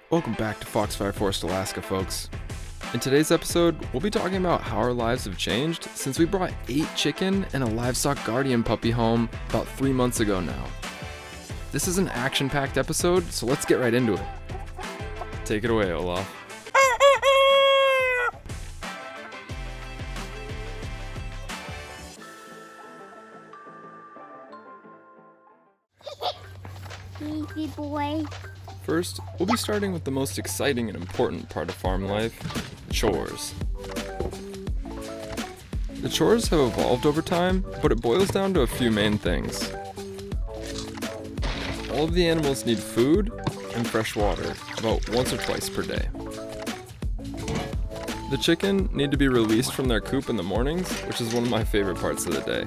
Welcome back to Foxfire Forest, Alaska, folks. In today's episode, we'll be talking about how our lives have changed since we brought 8 chicken and a livestock guardian puppy home about 3 months ago now. This is an action-packed episode, so let's get right into it. Take it away, Olaf. Easy boy. First, we'll be starting with the most exciting and important part of farm life, chores. The chores have evolved over time, but it boils down to a few main things. All of the animals need food and fresh water about once or twice per day. The chicken need to be released from their coop in the mornings, which is one of my favorite parts of the day.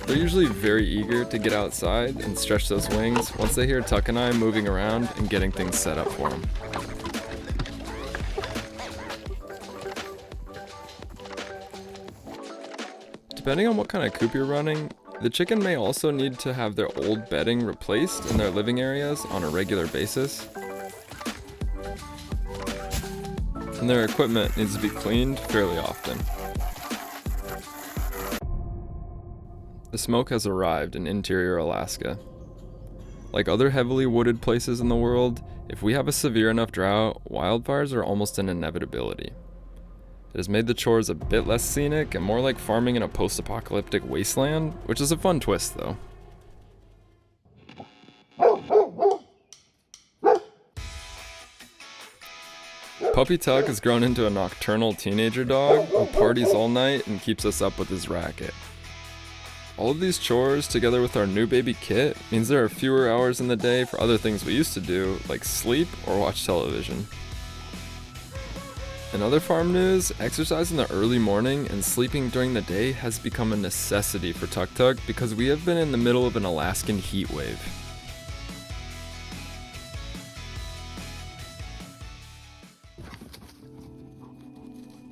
They're usually very eager to get outside and stretch those wings once they hear Tuck and I moving around and getting things set up for them. Depending on what kind of coop you're running, the chicken may also need to have their old bedding replaced in their living areas on a regular basis. And their equipment needs to be cleaned fairly often. The smoke has arrived in interior Alaska. Like other heavily wooded places in the world, if we have a severe enough drought, wildfires are almost an inevitability. It has made the chores a bit less scenic and more like farming in a post-apocalyptic wasteland, which is a fun twist though. Puppy Tuck has grown into a nocturnal teenager dog who parties all night and keeps us up with his racket. All of these chores, together with our new baby Kit, means there are fewer hours in the day for other things we used to do, like sleep or watch television. In other farm news, exercise in the early morning and sleeping during the day has become a necessity for Tuk Tuk because we have been in the middle of an Alaskan heat wave.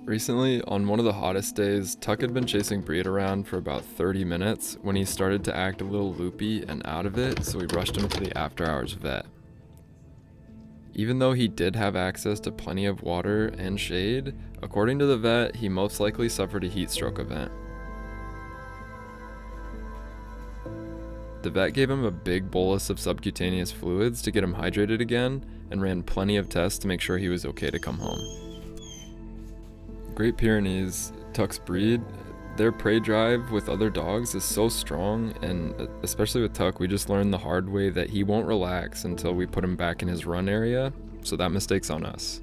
Recently, on one of the hottest days, Tuck had been chasing Breed around for about 30 minutes when he started to act a little loopy and out of it, so we rushed him to the after-hours vet. Even though he did have access to plenty of water and shade, according to the vet, he most likely suffered a heat stroke event. The vet gave him a big bolus of subcutaneous fluids to get him hydrated again, and ran plenty of tests to make sure he was okay to come home. Great Pyrenees, Tuck's breed, their prey drive with other dogs is so strong, and especially with Tuck, we just learned the hard way that he won't relax until we put him back in his run area, so that mistake's on us.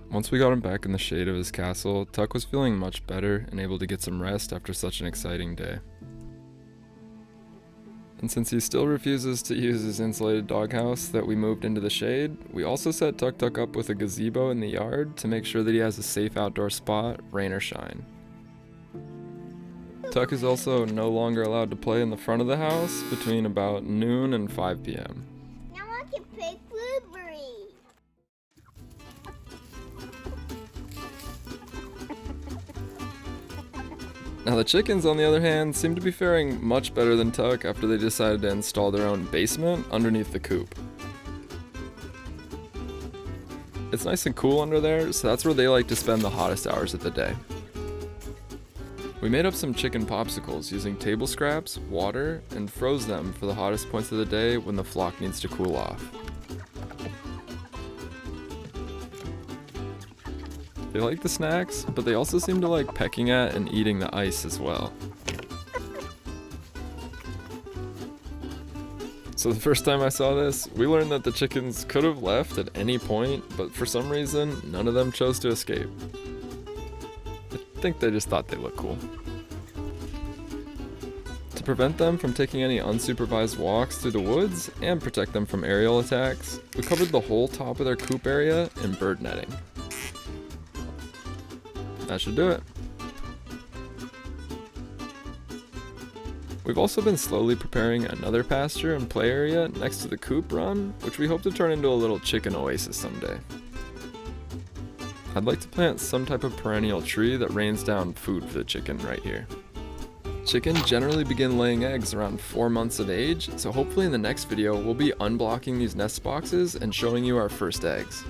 Once we got him back in the shade of his castle, Tuck was feeling much better and able to get some rest after such an exciting day. And since he still refuses to use his insulated doghouse that we moved into the shade, we also set Tuk Tuk up with a gazebo in the yard to make sure that he has a safe outdoor spot, rain or shine. Tuck is also no longer allowed to play in the front of the house between about noon and 5 p.m. Now I can pick blueberry. Now the chickens, on the other hand, seem to be faring much better than Tuck after they decided to install their own basement underneath the coop. It's nice and cool under there, so that's where they like to spend the hottest hours of the day. We made up some chicken popsicles using table scraps, water, and froze them for the hottest points of the day when the flock needs to cool off. They like the snacks, but they also seem to like pecking at and eating the ice as well. So the first time I saw this, we learned that the chickens could have left at any point, but for some reason, none of them chose to escape. I think they just thought they looked cool. To prevent them from taking any unsupervised walks through the woods and protect them from aerial attacks, we covered the whole top of their coop area in bird netting. That should do it. We've also been slowly preparing another pasture and play area next to the coop run, which we hope to turn into a little chicken oasis someday. I'd like to plant some type of perennial tree that rains down food for the chicken right here. Chicken generally begin laying eggs around 4 months of age, so hopefully in the next video we'll be unblocking these nest boxes and showing you our first eggs.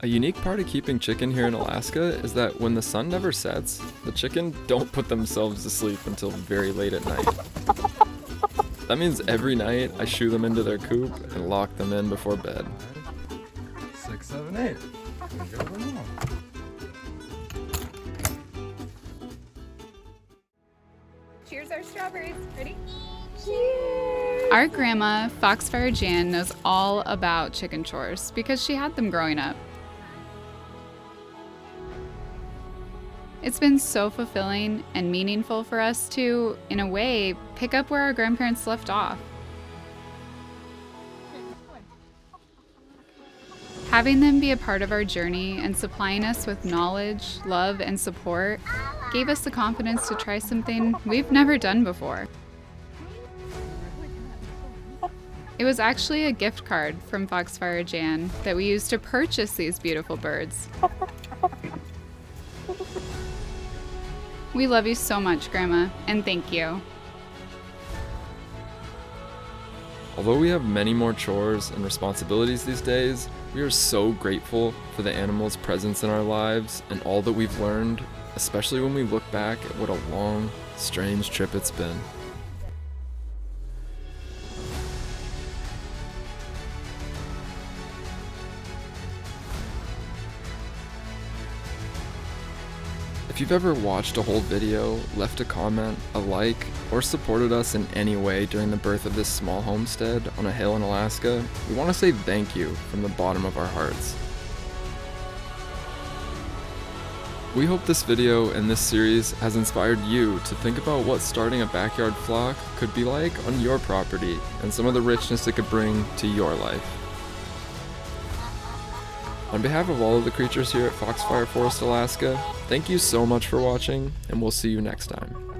A unique part of keeping chicken here in Alaska is that when the sun never sets, the chicken don't put themselves to sleep until very late at night. That means every night I shoo them into their coop and lock them in before bed. 6, 7, 8. Cheers our strawberries. Ready? Cheers. Our grandma, Foxfire Jan, knows all about chicken chores because she had them growing up. It's been so fulfilling and meaningful for us to, in a way, pick up where our grandparents left off. Having them be a part of our journey and supplying us with knowledge, love, and support gave us the confidence to try something we've never done before. It was actually a gift card from Foxfire Jan that we used to purchase these beautiful birds. We love you so much, Grandma, and thank you. Although we have many more chores and responsibilities these days, we are so grateful for the animals' presence in our lives and all that we've learned, especially when we look back at what a long, strange trip it's been. If you've ever watched a whole video, left a comment, a like, or supported us in any way during the birth of this small homestead on a hill in Alaska, we want to say thank you from the bottom of our hearts. We hope this video and this series has inspired you to think about what starting a backyard flock could be like on your property and some of the richness it could bring to your life. On behalf of all of the creatures here at Foxfire Forest, Alaska, thank you so much for watching, and we'll see you next time.